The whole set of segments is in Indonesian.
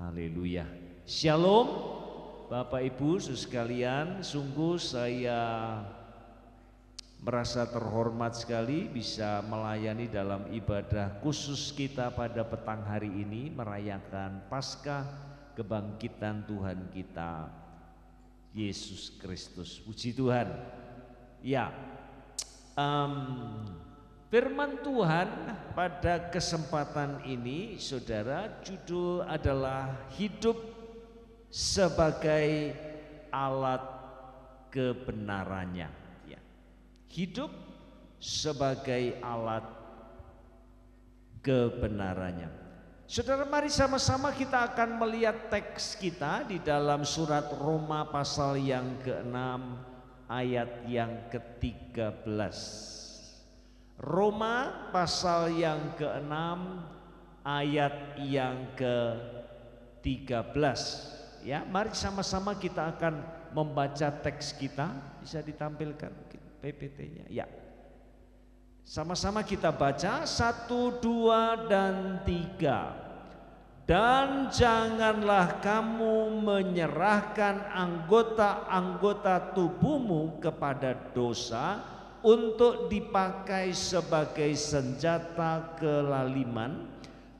Haleluya. Shalom Bapak Ibu sekalian, sungguh saya merasa terhormat sekali bisa melayani dalam ibadah khusus kita pada petang hari ini, merayakan Paskah kebangkitan Tuhan kita Yesus Kristus. Puji Tuhan. Ya, firman Tuhan pada kesempatan ini, saudara, judul adalah hidup sebagai alat kebenarannya. Ya. Hidup sebagai alat kebenarannya. Saudara, mari sama-sama kita akan melihat teks kita di dalam surat Roma pasal yang ke-6 ayat yang ke-13. Roma pasal yang ke-6 ayat yang ke-13. Ya, mari sama-sama kita akan membaca teks kita. Bisa ditampilkan mungkin PPT-nya. Ya. Sama-sama kita baca 1, 2, dan 3. Dan janganlah kamu menyerahkan anggota-anggota tubuhmu kepada dosa untuk dipakai sebagai senjata kelaliman,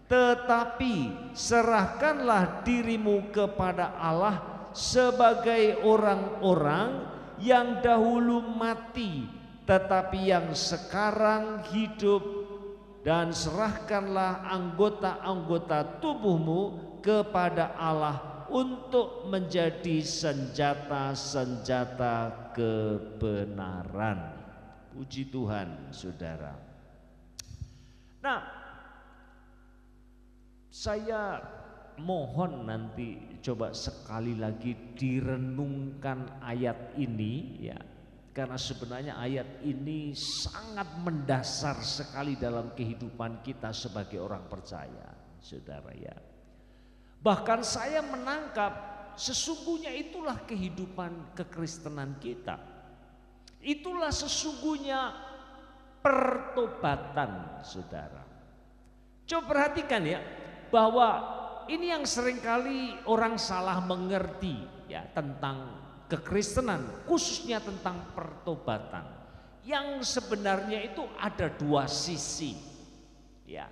tetapi serahkanlah dirimu kepada Allah sebagai orang-orang yang dahulu mati tetapi yang sekarang hidup, dan serahkanlah anggota-anggota tubuhmu kepada Allah untuk menjadi senjata-senjata kebenaran. Puji Tuhan, saudara. Nah, saya mohon nanti coba sekali lagi direnungkan ayat ini, ya. Karena sebenarnya ayat ini sangat mendasar sekali dalam kehidupan kita sebagai orang percaya, saudara, ya. Bahkan saya menangkap sesungguhnya itulah kehidupan kekristenan kita. Itulah sesungguhnya pertobatan, saudara. Coba perhatikan ya, bahwa ini yang seringkali orang salah mengerti ya tentang kekristenan, khususnya tentang pertobatan, yang sebenarnya itu ada dua sisi, ya.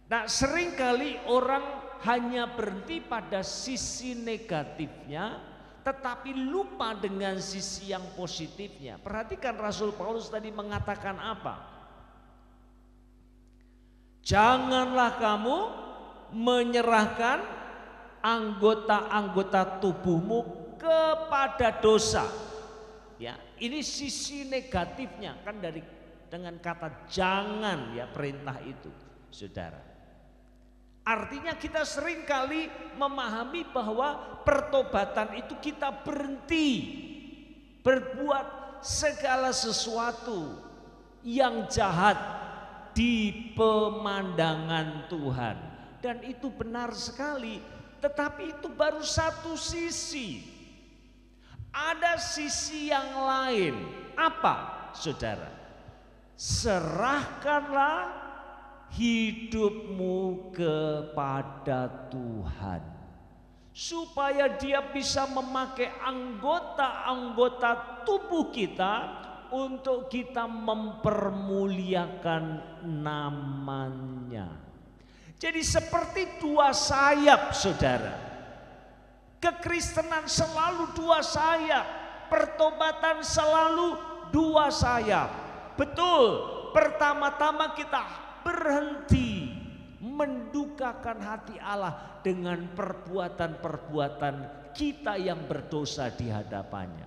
Nah, seringkali orang hanya berhenti pada sisi negatifnya, tetapi lupa dengan sisi yang positifnya. Perhatikan Rasul Paulus tadi mengatakan apa? Janganlah kamu menyerahkan anggota-anggota tubuhmu kepada dosa. Ya, ini sisi negatifnya kan dengan kata jangan, ya, perintah itu, saudara. Artinya kita seringkali memahami bahwa pertobatan itu kita berhenti berbuat segala sesuatu yang jahat di pemandangan Tuhan, dan itu benar sekali, tetapi itu baru satu sisi. Ada sisi yang lain. Apa, saudara? Serahkanlah hidupmu kepada Tuhan, supaya Dia bisa memakai anggota-anggota tubuh kita untuk kita mempermuliakan namanya. Jadi seperti dua sayap, saudara. Kekristenan selalu dua sayap, pertobatan selalu dua sayap. Betul, pertama-tama kita berhenti mendukakan hati Allah dengan perbuatan-perbuatan kita yang berdosa di hadapannya.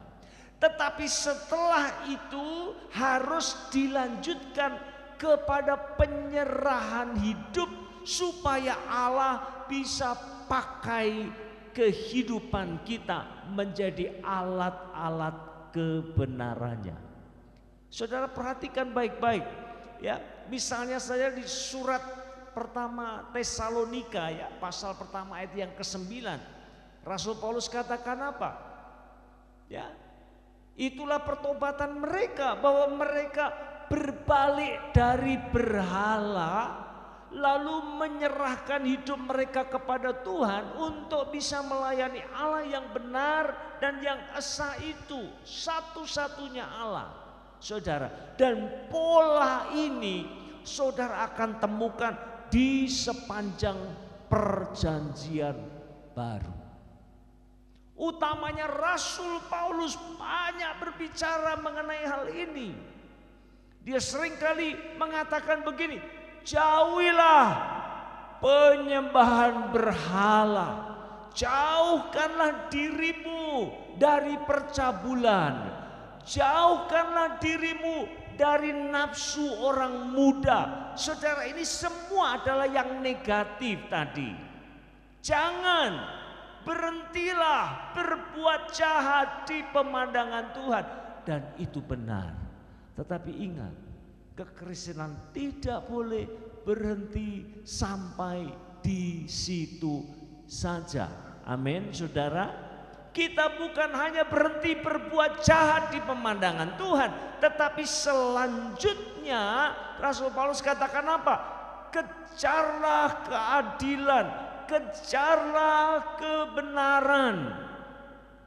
Tetapi setelah itu harus dilanjutkan kepada penyerahan hidup supaya Allah bisa pakai kehidupan kita menjadi alat-alat kebenarannya. Saudara, perhatikan baik-baik ya. Misalnya saja di surat pertama Tesalonika, ya, pasal pertama ayat yang ke-9, Rasul Paulus katakan apa? Ya, itulah pertobatan mereka, bahwa mereka berbalik dari berhala lalu menyerahkan hidup mereka kepada Tuhan untuk bisa melayani Allah yang benar dan yang esa itu, satu-satunya Allah, saudara. Dan pola ini saudara akan temukan di sepanjang perjanjian baru. Utamanya Rasul Paulus banyak berbicara mengenai hal ini. Dia seringkali mengatakan begini, jauhilah penyembahan berhala, jauhkanlah dirimu dari percabulan, jauhkanlah dirimu dari nafsu orang muda. Saudara, ini semua adalah yang negatif tadi. Jangan, berhentilah berbuat jahat di pemandangan Tuhan, dan itu benar. Tetapi ingat, kekristenan tidak boleh berhenti sampai di situ saja. Amin, saudara. Kita bukan hanya berhenti berbuat jahat di pemandangan Tuhan, tetapi selanjutnya Rasul Paulus katakan apa? Kejarlah keadilan, kejarlah kebenaran,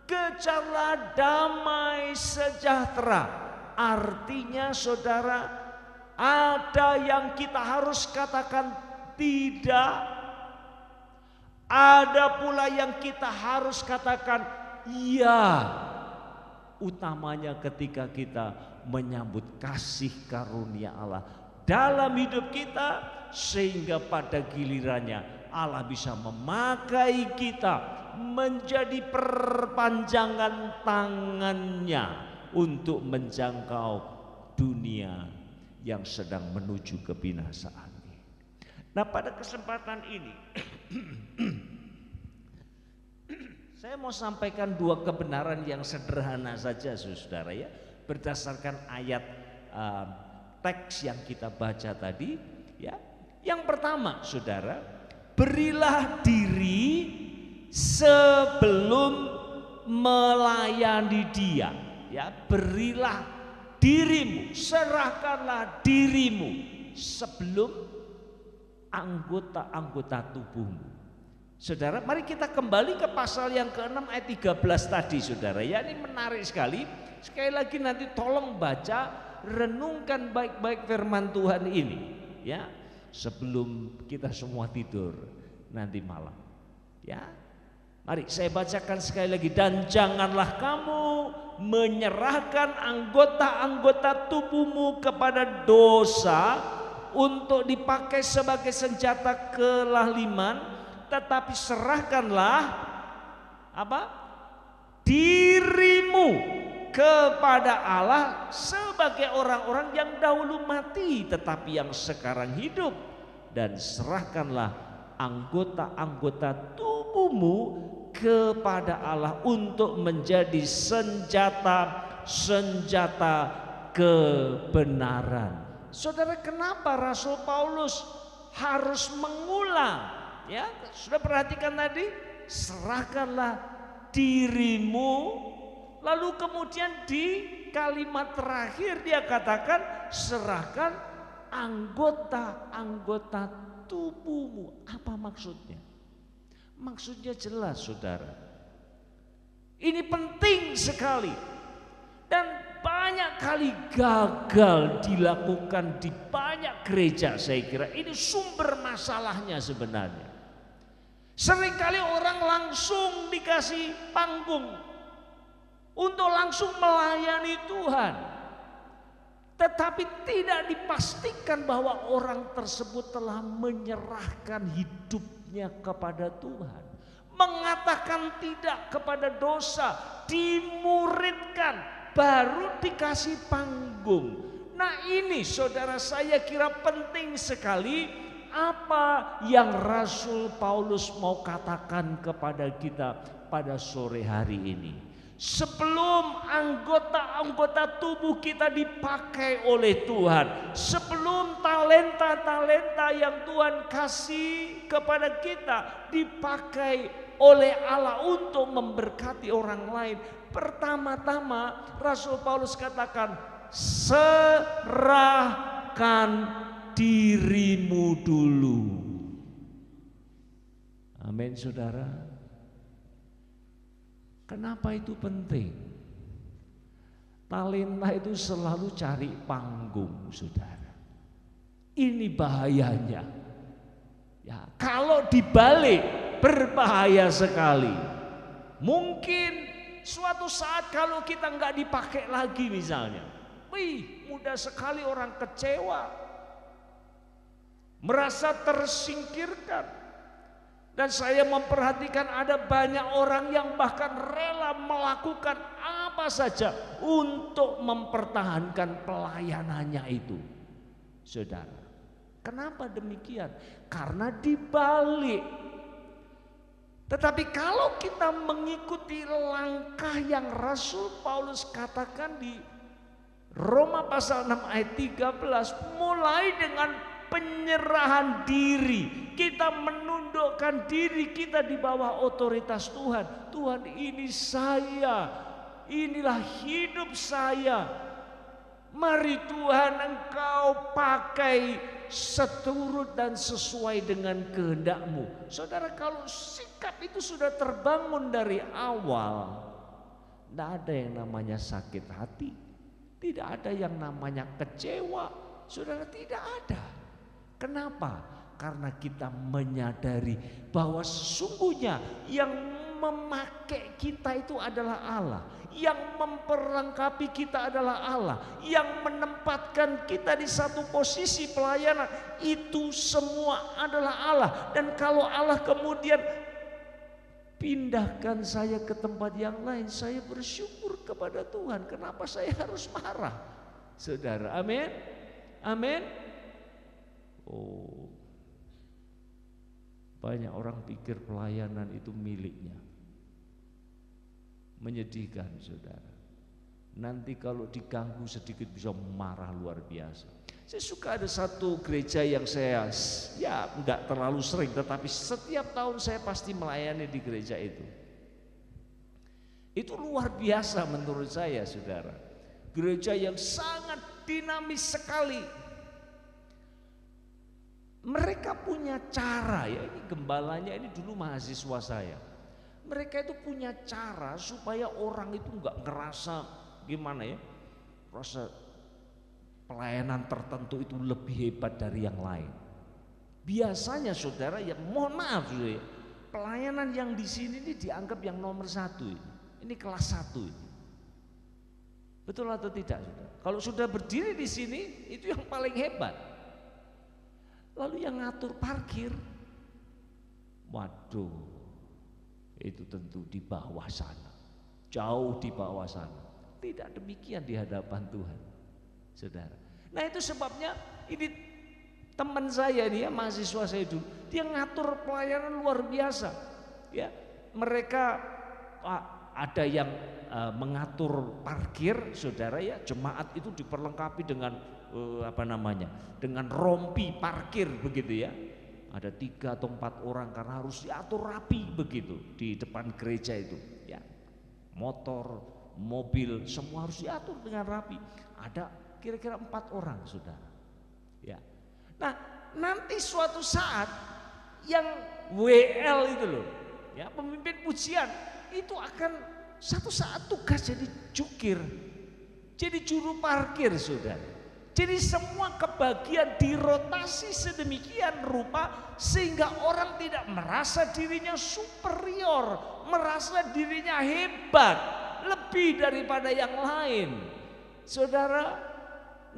kejarlah damai sejahtera. Artinya saudara, ada yang kita harus katakan tidak, ada pula yang kita harus katakan iya. Utamanya ketika kita menyambut kasih karunia Allah dalam hidup kita, sehingga pada gilirannya Allah bisa memakai kita menjadi perpanjangan tangannya untuk menjangkau dunia yang sedang menuju kebinasaan. Nah, pada kesempatan ini saya mau sampaikan dua kebenaran yang sederhana saja, saudara, ya, berdasarkan ayat teks yang kita baca tadi, ya. Yang pertama, saudara, berilah diri sebelum melayani Dia. Ya, berilah dirimu, serahkanlah dirimu sebelum anggota-anggota tubuhmu. Saudara, mari kita kembali ke pasal yang ke-6 ayat 13 tadi, saudara. Ya, ini menarik sekali. Sekali lagi nanti tolong baca, renungkan baik-baik firman Tuhan ini, ya, sebelum kita semua tidur nanti malam. Ya, mari saya bacakan sekali lagi. Dan janganlah kamu menyerahkan anggota-anggota tubuhmu kepada dosa untuk dipakai sebagai senjata kelaliman, tetapi serahkanlah apa? Dirimu kepada Allah sebagai orang-orang yang dahulu mati tetapi yang sekarang hidup, dan serahkanlah anggota-anggota tubuhmu kepada Allah untuk menjadi senjata kebenaran. Saudara, kenapa Rasul Paulus harus mengulang? Ya, sudah perhatikan tadi, serahkanlah dirimu, lalu kemudian di kalimat terakhir dia katakan serahkan anggota-anggota tubuhmu. Apa maksudnya? Maksudnya jelas, saudara. Ini penting sekali dan banyak kali gagal dilakukan di banyak gereja. Saya kira ini sumber masalahnya sebenarnya. Seringkali orang langsung dikasih panggung untuk langsung melayani Tuhan, tetapi tidak dipastikan bahwa orang tersebut telah menyerahkan hidupnya kepada Tuhan, mengatakan tidak kepada dosa, dimuridkan, baru dikasih panggung. Nah, ini saudara, saya kira penting sekali apa yang Rasul Paulus mau katakan kepada kita pada sore hari ini. Sebelum anggota-anggota tubuh kita dipakai oleh Tuhan, sebelum talenta-talenta yang Tuhan kasih kepada kita dipakai oleh Allah untuk memberkati orang lain, pertama-tama Rasul Paulus katakan serahkan dirimu dulu. Amin, saudara. Kenapa itu penting? Talenta itu selalu cari panggung, saudara. Ini bahayanya. Ya, kalau dibalik berbahaya sekali. Mungkin suatu saat kalau kita nggak dipakai lagi misalnya, mudah sekali orang kecewa, merasa tersingkirkan. Dan saya memperhatikan ada banyak orang yang bahkan rela melakukan apa saja untuk mempertahankan pelayanannya itu. Saudara, kenapa demikian? Karena dibalik. Tetapi kalau kita mengikuti langkah yang Rasul Paulus katakan di Roma pasal 6 ayat 13, mulai dengan penyerahan diri, kita menundukkan diri kita di bawah otoritas Tuhan. Tuhan, ini saya, inilah hidup saya. Mari Tuhan, Engkau pakai seturut dan sesuai dengan kehendak-Mu. Saudara, kalau sikap itu sudah terbangun dari awal, tidak ada yang namanya sakit hati, tidak ada yang namanya kecewa. Saudara, tidak ada. Kenapa? Karena kita menyadari bahwa sesungguhnya yang memakai kita itu adalah Allah, yang memperlengkapi kita adalah Allah, yang menempatkan kita di satu posisi pelayanan itu semua adalah Allah. Dan kalau Allah kemudian pindahkan saya ke tempat yang lain, saya bersyukur kepada Tuhan. Kenapa saya harus marah? Saudara, amin? Amin. Oh, banyak orang pikir pelayanan itu miliknya. Menyedihkan, saudara. Nanti kalau diganggu sedikit bisa marah luar biasa. Saya suka ada satu gereja yang saya enggak terlalu sering, tetapi setiap tahun saya pasti melayani di gereja itu. Itu luar biasa menurut saya, saudara. Gereja yang sangat dinamis sekali. Mereka punya cara, ya ini gembalanya ini dulu mahasiswa saya. Mereka itu punya cara supaya orang itu enggak ngerasa gimana ya, rasa pelayanan tertentu itu lebih hebat dari yang lain. Biasanya saudara, ya mohon maaf ya, pelayanan yang di sini ini dianggap yang nomor 1 ini kelas 1 ini. Betul atau tidak, saudara? Kalau sudah berdiri di sini itu yang paling hebat. Lalu yang ngatur parkir, waduh, itu tentu di bawah sana, jauh di bawah sana. Tidak demikian di hadapan Tuhan, saudara. Nah itu sebabnya ini teman saya nih ya, mahasiswa saya dulu, dia ngatur pelayanan luar biasa. Ya, mereka ada yang mengatur parkir, saudara ya, jemaat itu diperlengkapi dengan dengan rompi parkir begitu ya. Ada 3 atau 4 orang karena harus diatur rapi begitu di depan gereja itu ya. Motor, mobil semua harus diatur dengan rapi. Ada kira-kira 4 orang, saudara. Ya. Nah, nanti suatu saat yang WL itu loh, ya, pemimpin pujian itu akan satu saat tugas jadi jukir, jadi juru parkir, saudara. Jadi semua kebagian dirotasi sedemikian rupa sehingga orang tidak merasa dirinya superior, merasa dirinya hebat, lebih daripada yang lain. Saudara,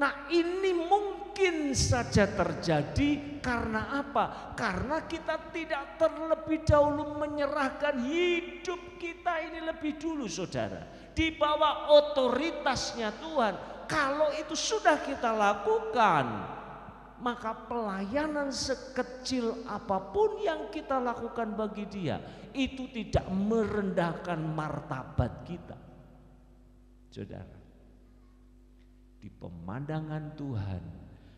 nah ini mungkin saja terjadi karena apa? Karena kita tidak terlebih dahulu menyerahkan hidup kita ini lebih dulu, saudara, di bawah otoritasnya Tuhan. Kalau itu sudah kita lakukan, maka pelayanan sekecil apapun yang kita lakukan bagi Dia itu tidak merendahkan martabat kita. Saudara, di pemandangan Tuhan,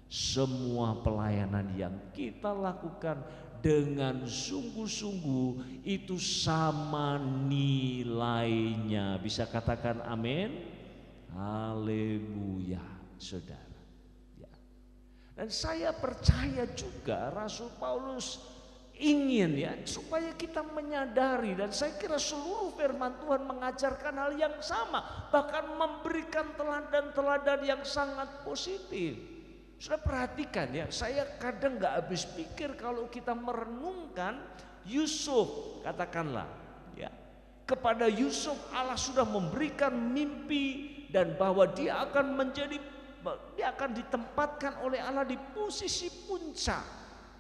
semua pelayanan yang kita lakukan dengan sungguh-sungguh itu sama nilainya. Bisa katakan amin? Haleluya, saudara. Ya. Dan saya percaya juga Rasul Paulus ingin ya supaya kita menyadari, dan saya kira seluruh firman Tuhan mengajarkan hal yang sama, bahkan memberikan teladan-teladan yang sangat positif. Sudah perhatikan ya, saya kadang gak habis pikir kalau kita merenungkan Yusuf, katakanlah ya, kepada Yusuf Allah sudah memberikan mimpi dan bahwa dia akan ditempatkan oleh Allah di posisi puncak.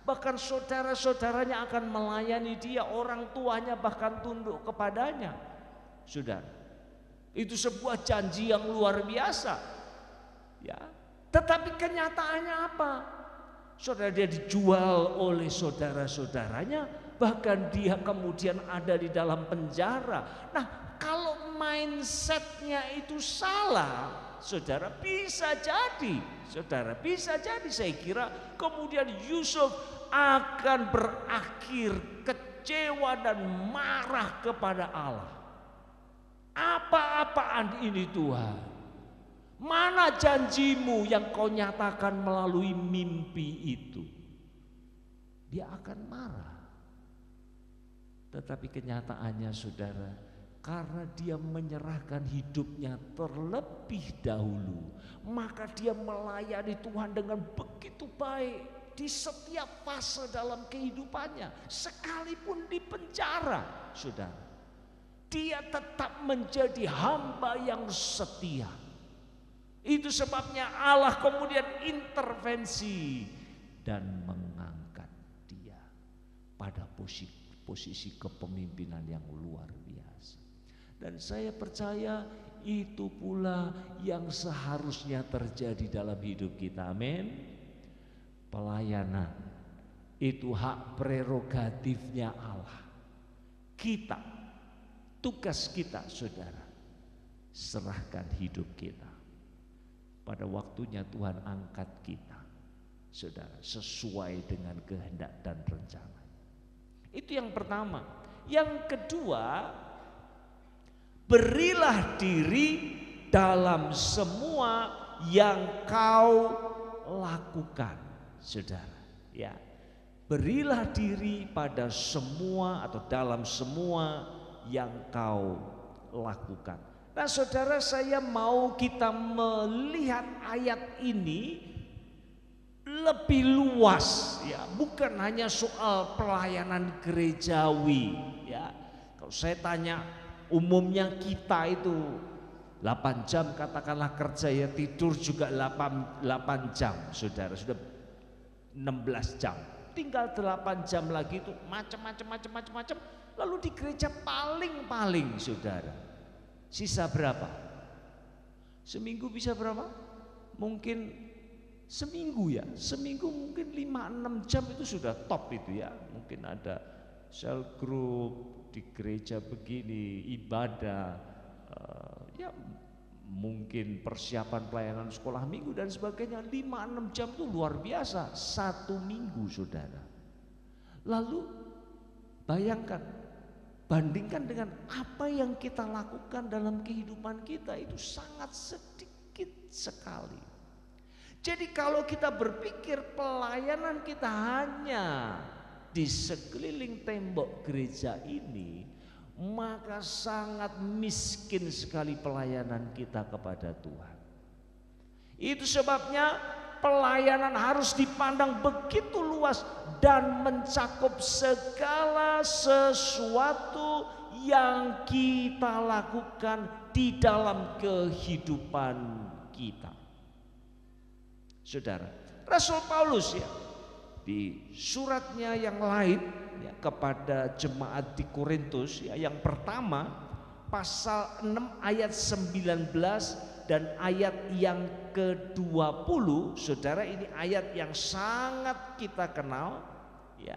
Bahkan saudara-saudaranya akan melayani dia, orang tuanya bahkan tunduk kepadanya. Saudara, itu sebuah janji yang luar biasa. Ya, tetapi kenyataannya apa? Saudara, dia dijual oleh saudara-saudaranya, bahkan dia kemudian ada di dalam penjara. Nah, kalau mindsetnya itu salah, saudara bisa jadi saya kira kemudian Yusuf akan berakhir kecewa dan marah kepada Allah. Apa-apaan ini Tuhan? Mana janjimu yang kau nyatakan melalui mimpi itu? Dia akan marah. Tetapi kenyataannya saudara, karena dia menyerahkan hidupnya terlebih dahulu, maka dia melayani Tuhan dengan begitu baik di setiap fase dalam kehidupannya. Sekalipun di penjara, saudara, dia tetap menjadi hamba yang setia. Itu sebabnya Allah kemudian intervensi dan mengangkat dia pada posisi kepemimpinan yang luar biasa. Dan saya percaya itu pula yang seharusnya terjadi dalam hidup kita. Amin. Pelayanan itu hak prerogatifnya Allah. Kita, tugas kita saudara, serahkan hidup kita. Pada waktunya Tuhan angkat kita, saudara, sesuai dengan kehendak dan rencana. Itu yang pertama. Yang kedua, berilah diri dalam semua yang kau lakukan. Saudara, ya, berilah diri pada semua atau dalam semua yang kau lakukan. Nah saudara, saya mau kita melihat ayat ini lebih luas ya, bukan hanya soal pelayanan gerejawi ya. Kalau saya tanya, umumnya kita itu 8 jam katakanlah kerja ya, tidur juga 8 jam saudara, sudah 16 jam, tinggal 8 jam lagi itu macam-macam. Lalu di gereja paling saudara, sisa berapa? Seminggu bisa berapa? Mungkin seminggu ya, seminggu mungkin 5-6 jam itu sudah top itu ya. Mungkin ada cell group di gereja begini, ibadah, ya mungkin persiapan pelayanan sekolah minggu dan sebagainya. 5-6 jam itu luar biasa, 1 minggu saudara. Lalu bayangkan, bandingkan dengan apa yang kita lakukan dalam kehidupan kita, itu sangat sedikit sekali. Jadi kalau kita berpikir pelayanan kita hanya di sekeliling tembok gereja ini, maka sangat miskin sekali pelayanan kita kepada Tuhan. Itu sebabnya pelayanan harus dipandang begitu luas dan mencakup segala sesuatu yang kita lakukan di dalam kehidupan kita. Saudara, Rasul Paulus ya, di suratnya yang lain ya, kepada jemaat di Korintus ya, yang pertama pasal 6 ayat 19 dan ayat yang ke-20, saudara, ini ayat yang sangat kita kenal ya.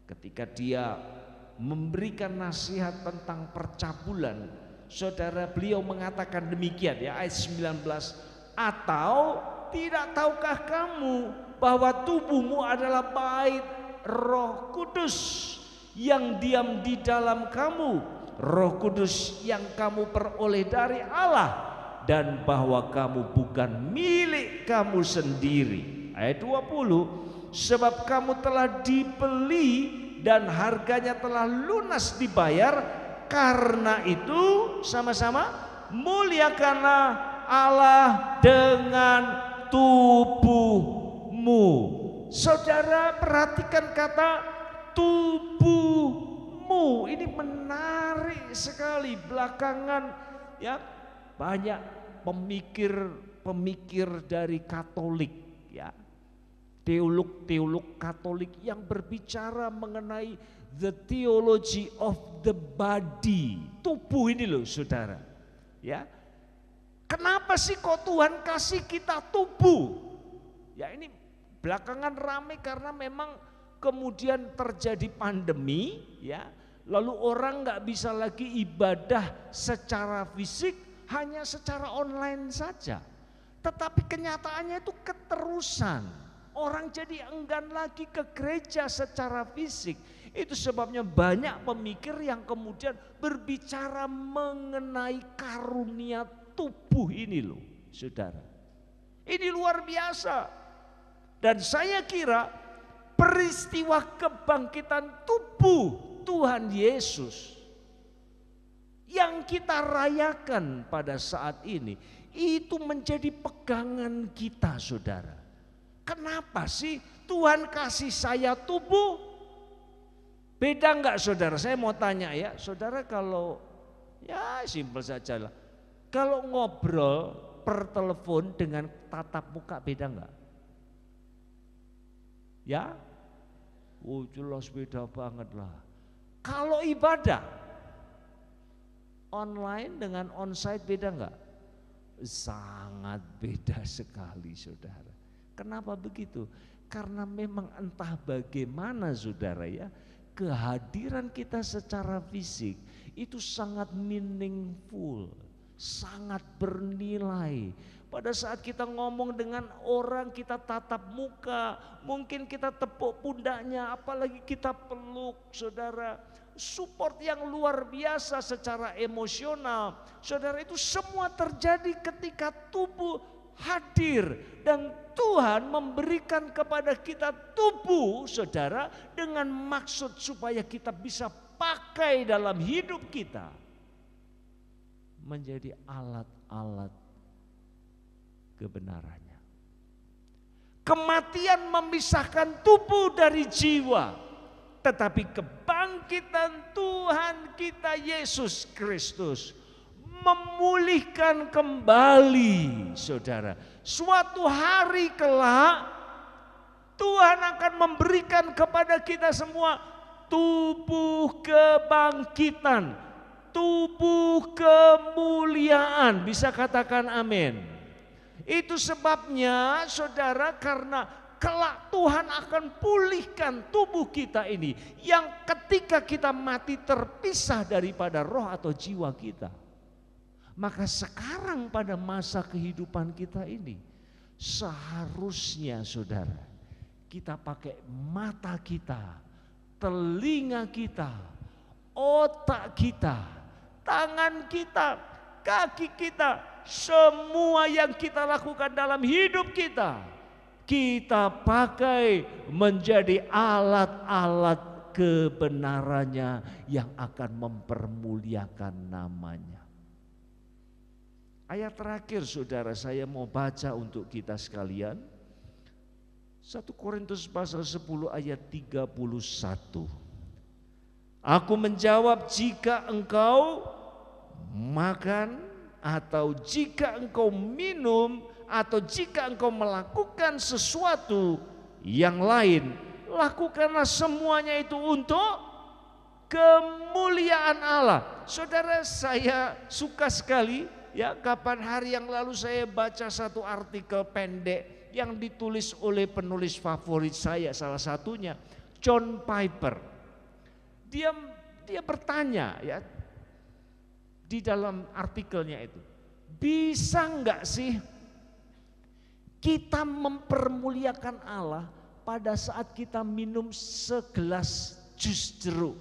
Ketika dia memberikan nasihat tentang percabulan, saudara, beliau mengatakan demikian ya, ayat 19, atau tidak tahukah kamu bahwa tubuhmu adalah bait Roh Kudus yang diam di dalam kamu, Roh Kudus yang kamu peroleh dari Allah, dan bahwa kamu bukan milik kamu sendiri. Ayat 20, sebab kamu telah dibeli dan harganya telah lunas dibayar, karena itu sama-sama muliakanlah Allah dengan tubuhmu. Saudara perhatikan kata tubuhmu, ini menarik sekali. Belakangan ya banyak pemikir dari Katolik ya, teolog Katolik yang berbicara mengenai the theology of the body, tubuh ini loh saudara. Ya, kenapa sih kok Tuhan kasih kita tubuh? Ya ini belakangan ramai karena memang kemudian terjadi pandemi ya, lalu orang nggak bisa lagi ibadah secara fisik, hanya secara online saja. Tetapi kenyataannya itu keterusan. Orang jadi enggan lagi ke gereja secara fisik. Itu sebabnya banyak pemikir yang kemudian berbicara mengenai karunia tubuh ini loh, saudara. Ini luar biasa. Dan saya kira peristiwa kebangkitan tubuh Tuhan Yesus yang kita rayakan pada saat ini, itu menjadi pegangan kita saudara. Kenapa sih Tuhan kasih saya tubuh? Beda enggak saudara? Saya mau tanya ya, saudara kalau ya simpel saja lah. Kalau ngobrol per telepon dengan tatap muka beda enggak? Ya? Oh jelas beda banget lah. Kalau ibadah online dengan onsite beda enggak? Sangat beda sekali saudara. Kenapa begitu? Karena memang entah bagaimana saudara ya, kehadiran kita secara fisik itu sangat meaningful, sangat bernilai. Pada saat kita ngomong dengan orang, kita tatap muka, mungkin kita tepuk pundaknya, apalagi kita peluk saudara. Support yang luar biasa secara emosional. Saudara, itu semua terjadi ketika tubuh hadir. Dan Tuhan memberikan kepada kita tubuh saudara dengan maksud supaya kita bisa pakai dalam hidup kita. Menjadi alat-alat kebenarannya. Kematian memisahkan tubuh dari jiwa, tetapi kebangkitan Tuhan kita Yesus Kristus memulihkan kembali saudara. Suatu hari kelak Tuhan akan memberikan kepada kita semua tubuh kebangkitan, tubuh kemuliaan. Bisa katakan amin. Itu sebabnya saudara, karena kelak Tuhan akan pulihkan tubuh kita ini yang ketika kita mati terpisah daripada roh atau jiwa kita. Maka sekarang pada masa kehidupan kita ini seharusnya saudara kita pakai mata kita, telinga kita, otak kita, tangan kita, kaki kita, semua yang kita lakukan dalam hidup kita, kita pakai menjadi alat-alat kebenarannya yang akan mempermuliakan namanya. Ayat terakhir saudara saya mau baca untuk kita sekalian. 1 Korintus pasal 10 ayat 31. Aku menjawab, jika engkau makan atau jika engkau minum atau jika engkau melakukan sesuatu yang lain, lakukanlah semuanya itu untuk kemuliaan Allah. Saudara, saya suka sekali ya, kapan hari yang lalu saya baca satu artikel pendek yang ditulis oleh penulis favorit saya, salah satunya John Piper. Dia bertanya ya di dalam artikelnya itu, bisa enggak sih kita mempermuliakan Allah pada saat kita minum segelas jus jeruk?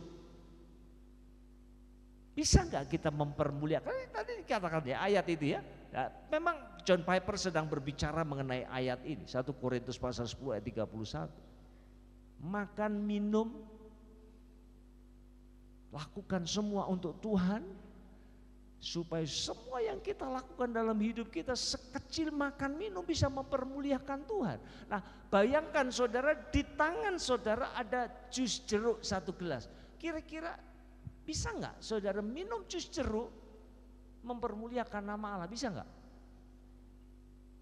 Bisa enggak kita mempermuliakan? Tadi dikatakan ya ayat itu ya, Ya, memang John Piper sedang berbicara mengenai ayat ini, 1 Korintus pasal 10 ayat 31. Makan, minum, lakukan semua untuk Tuhan, supaya semua yang kita lakukan dalam hidup kita sekecil makan minum bisa mempermuliakan Tuhan. Nah, bayangkan saudara, di tangan saudara ada jus jeruk 1 gelas. Kira-kira bisa nggak saudara minum jus jeruk mempermuliakan nama Allah? Bisa nggak?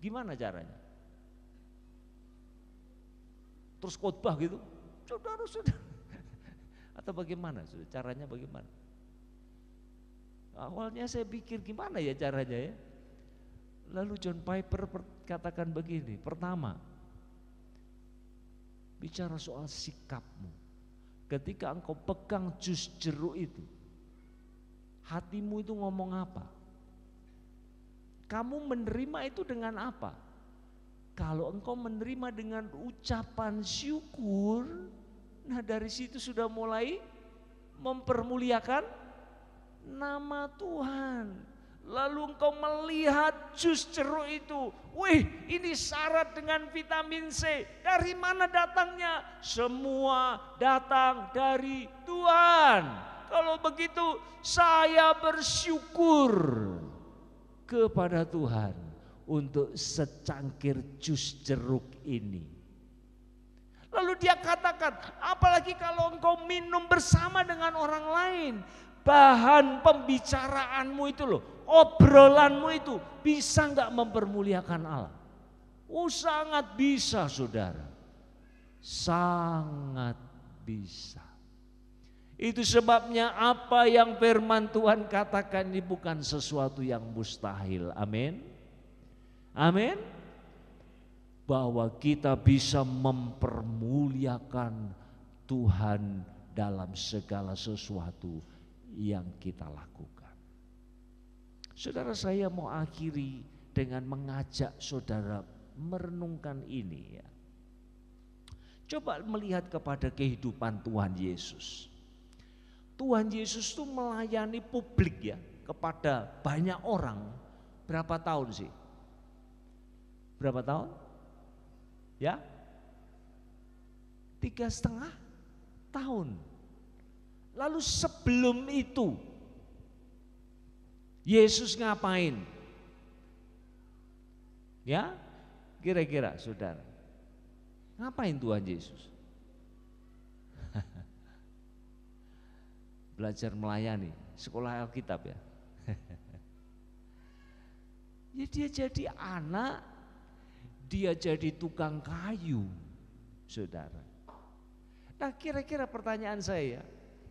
Gimana caranya? Terus khotbah gitu, saudara-saudara, atau bagaimana? Caranya bagaimana? Awalnya saya pikir gimana ya caranya ya. Lalu John Piper katakan begini, pertama, bicara soal sikapmu. Ketika engkau pegang jus jeruk itu, hatimu itu ngomong apa? Kamu menerima itu dengan apa? Kalau engkau menerima dengan ucapan syukur, nah dari situ sudah mulai mempermuliakan nama Tuhan. Lalu engkau melihat jus jeruk itu, wih, ini syarat dengan vitamin C. Dari mana datangnya? Semua datang dari Tuhan. Kalau begitu saya bersyukur kepada Tuhan untuk secangkir jus jeruk ini. Lalu dia katakan, apalagi kalau engkau minum bersama dengan orang lain, bahan pembicaraanmu itu loh, obrolanmu itu bisa nggak mempermuliakan Allah? Oh, sangat bisa saudara, sangat bisa. Itu sebabnya apa yang firman Tuhan katakan ini bukan sesuatu yang mustahil. Amin, amin. Bahwa kita bisa mempermuliakan Tuhan dalam segala sesuatu yang kita lakukan. Saudara, saya mau akhiri dengan mengajak saudara merenungkan ini ya. Coba melihat kepada kehidupan Tuhan Yesus. Tuhan Yesus itu melayani publik ya, kepada banyak orang. Berapa tahun sih? Berapa tahun? Ya, 3,5 tahun. Lalu sebelum itu Yesus ngapain? Ya, kira-kira saudara, ngapain Tuhan Yesus? Belajar melayani, sekolah Alkitab ya. Ya dia jadi anak, dia jadi tukang kayu, saudara. Nah, kira-kira pertanyaan saya,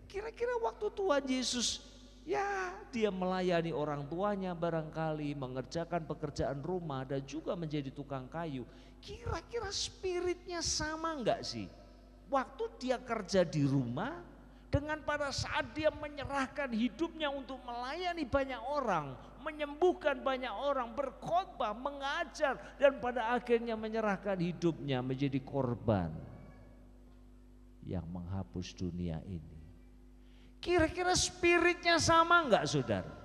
kira-kira waktu Tuhan Yesus ya dia melayani orang tuanya barangkali, mengerjakan pekerjaan rumah dan juga menjadi tukang kayu, kira-kira spiritnya sama enggak sih? Waktu dia kerja di rumah dengan pada saat dia menyerahkan hidupnya untuk melayani banyak orang, menyembuhkan banyak orang, berkhotbah, mengajar, dan pada akhirnya menyerahkan hidupnya menjadi korban yang menghapus dunia ini. Kira-kira spiritnya sama enggak saudara?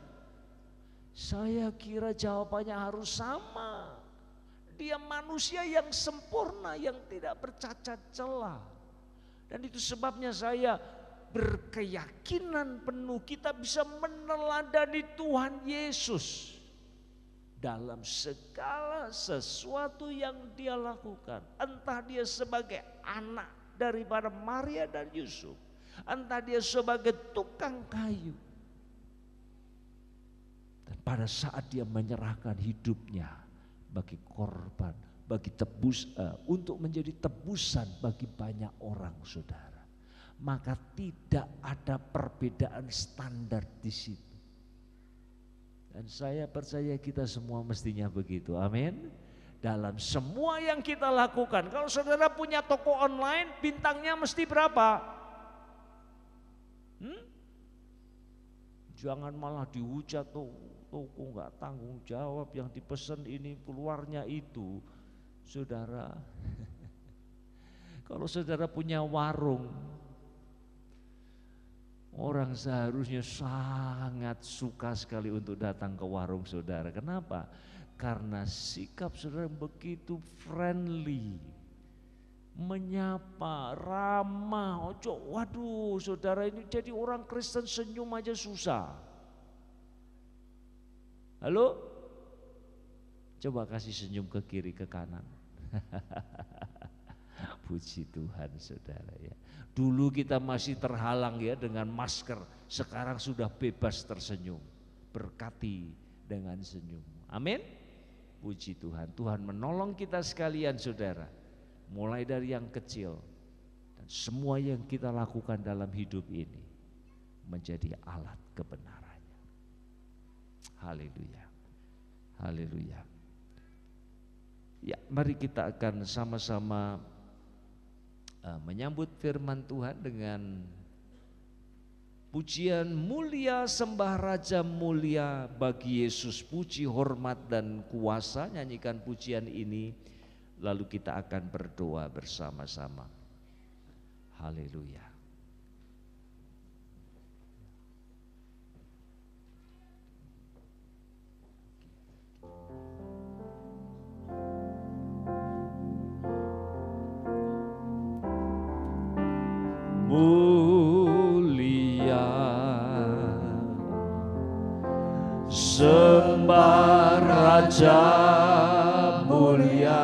Saya kira jawabannya harus sama. Dia manusia yang sempurna, yang tidak bercacat celah. Dan itu sebabnya saya berkeyakinan penuh kita bisa meneladani Tuhan Yesus dalam segala sesuatu yang dia lakukan. Entah dia sebagai anak daripada Maria dan Yusuf, entah dia sebagai tukang kayu, dan pada saat dia menyerahkan hidupnya bagi korban, bagi untuk menjadi tebusan bagi banyak orang saudara, maka tidak ada perbedaan standar di situ. Dan saya percaya kita semua mestinya begitu, amin. Dalam semua yang kita lakukan, kalau saudara punya toko online, bintangnya mesti berapa? Jangan malah dihujat, toko nggak tanggung jawab, yang dipesan ini keluarnya itu. Saudara, kalau saudara punya warung, Orang seharusnya sangat suka sekali untuk datang ke warung saudara. Kenapa? Karena sikap saudara begitu friendly, menyapa, ramah. Waduh saudara, ini jadi orang Kristen senyum aja susah. Halo? Coba kasih senyum ke kiri ke kanan. Puji Tuhan saudara ya. Dulu kita masih terhalang ya dengan masker, sekarang sudah bebas tersenyum. Berkati dengan senyum. Amin. Puji Tuhan. Tuhan menolong kita sekalian saudara. Mulai dari yang kecil dan semua yang kita lakukan dalam hidup ini menjadi alat kebenarannya. Haleluya. Haleluya. Ya, mari kita akan sama-sama menyambut firman Tuhan dengan pujian mulia, sembah Raja mulia bagi Yesus, puji, hormat dan kuasa. Nyanyikan pujian ini lalu kita akan berdoa bersama-sama. Haleluya. Mulia, sembah Raja mulia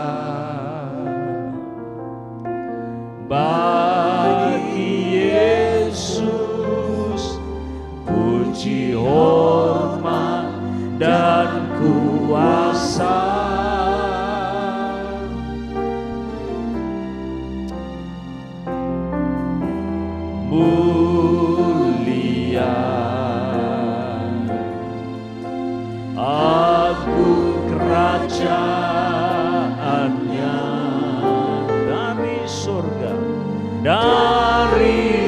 bagi Yesus, puji, hormat dan kuasa. Mulia, agung kerajaannya dari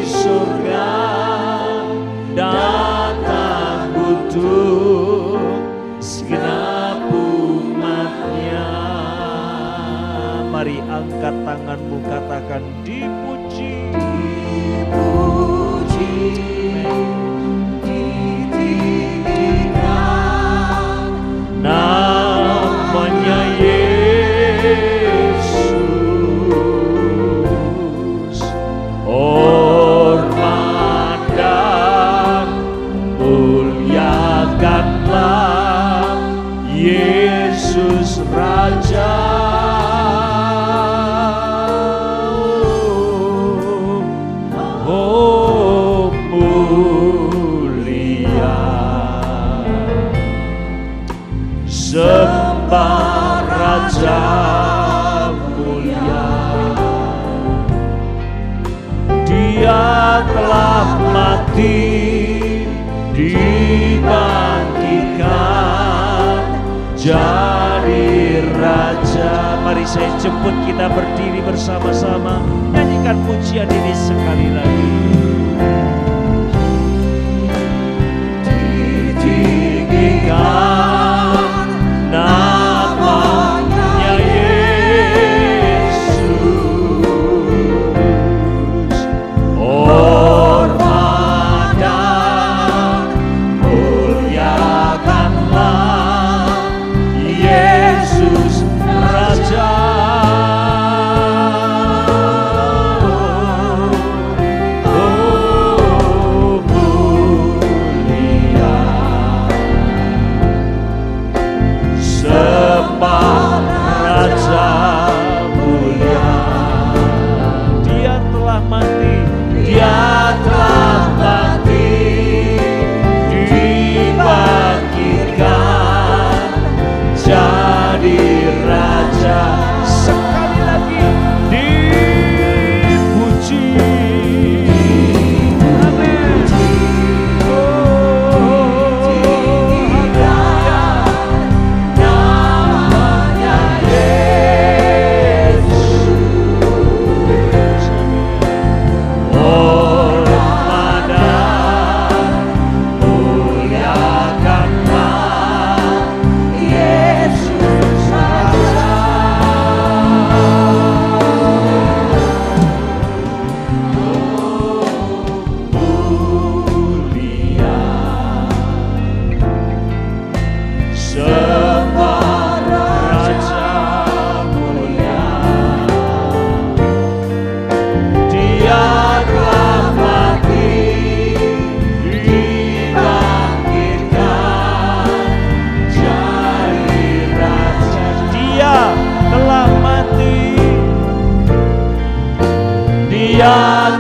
surga, datang untuk segenap umatnya. Mari angkat tanganmu, katakan dipuji. Namanya Yesus, hormat dan muliakanlah Yesus Raja. Sembah Raja mulia, Dia telah mati, dibangkitkan jadi Raja. Mari saya jemput kita berdiri bersama-sama, nyanyikan pujian ini sekali lagi. Ditinggikan namanya Yesus, hormat dan muliakanlah Yesus Raja.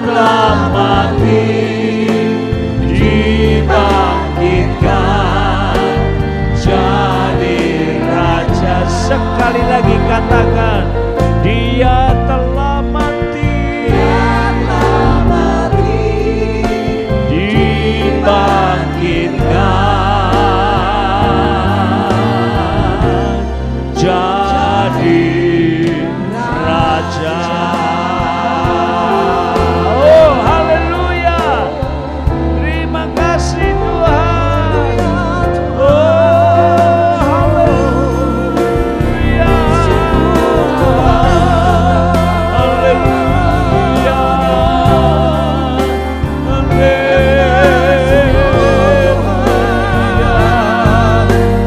telah mati dibangkitkan jadi raja. Sekali lagi katakan, dia telah mati, dibangkitkan jadi raja. Oh haleluya, terima kasih Tuhan. Oh haleluya, haleluya, haleluya.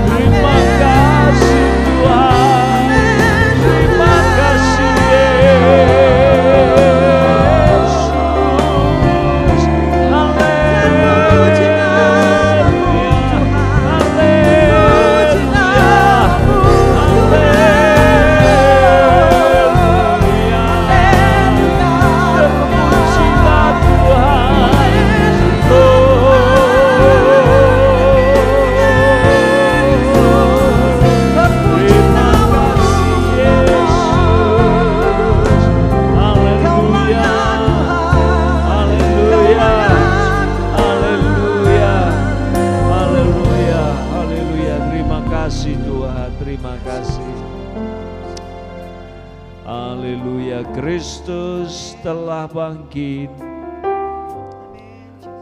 Terima kasih Tuhan, terima kasih Yesus. Haleluya, terpujilah Tuhan. Terima kasih Yesus. Haleluya, haleluya, haleluya, haleluya, haleluya. Terima kasih Tuhan, terima kasih. Haleluya, Kristus telah bangkit.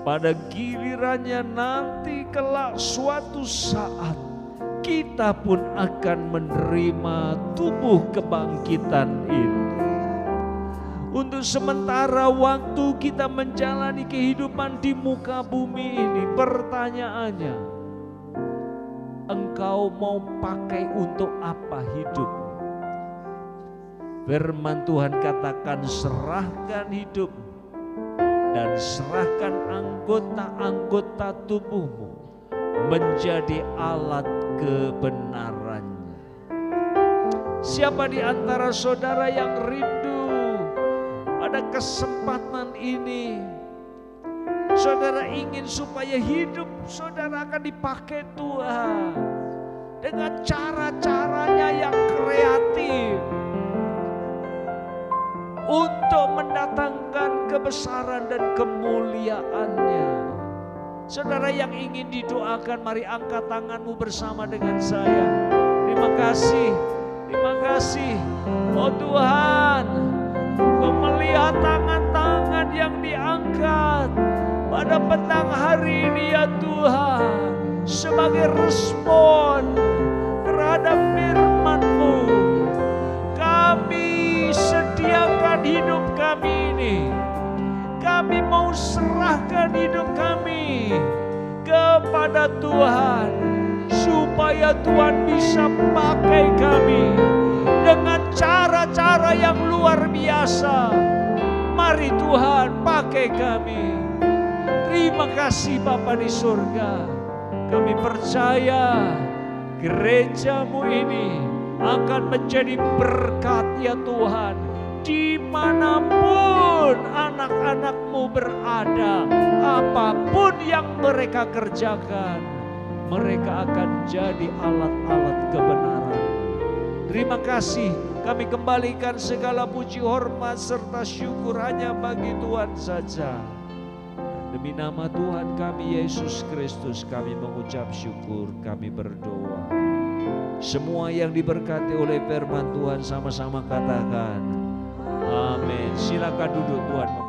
Pada gilirannya nanti kelak suatu saat kita pun akan menerima tubuh kebangkitan itu. Untuk sementara waktu kita menjalani kehidupan di muka bumi ini, pertanyaannya, engkau mau pakai untuk apa hidup? Firman Tuhan katakan, serahkan hidup dan serahkan anggota-anggota tubuhmu menjadi alat kebenarannya. Siapa di antara saudara yang rindu pada kesempatan ini? Saudara ingin supaya hidup saudara akan dipakai Tuhan dengan cara-caranya yang kreatif untuk mendatangkan kebesaran dan kemuliaannya. Saudara yang ingin didoakan, mari angkat tanganmu bersama dengan saya. Terima kasih, terima kasih. Oh Tuhan, Kau melihat tangan-tangan yang diangkat pada petang hari ini ya Tuhan, sebagai respon terhadap firman-Mu. Kami sediakan hidup kami ini. Kami mau serahkan hidup kami kepada Tuhan, supaya Tuhan bisa pakai kami dengan cara-cara yang luar biasa. Mari Tuhan pakai kami. Terima kasih Bapa di surga. Kami percaya gereja-Mu ini akan menjadi berkat ya Tuhan, dimanapun anak-anak-Mu berada. Apapun yang mereka kerjakan, mereka akan jadi alat-alat kebenaran. Terima kasih, kami kembalikan segala puji, hormat, serta syukur hanya bagi Tuhan saja. Demi nama Tuhan kami Yesus Kristus kami mengucap syukur, kami berdoa. Semua yang diberkati oleh firman Tuhan sama-sama katakan amin. Silakan duduk, Tuhan.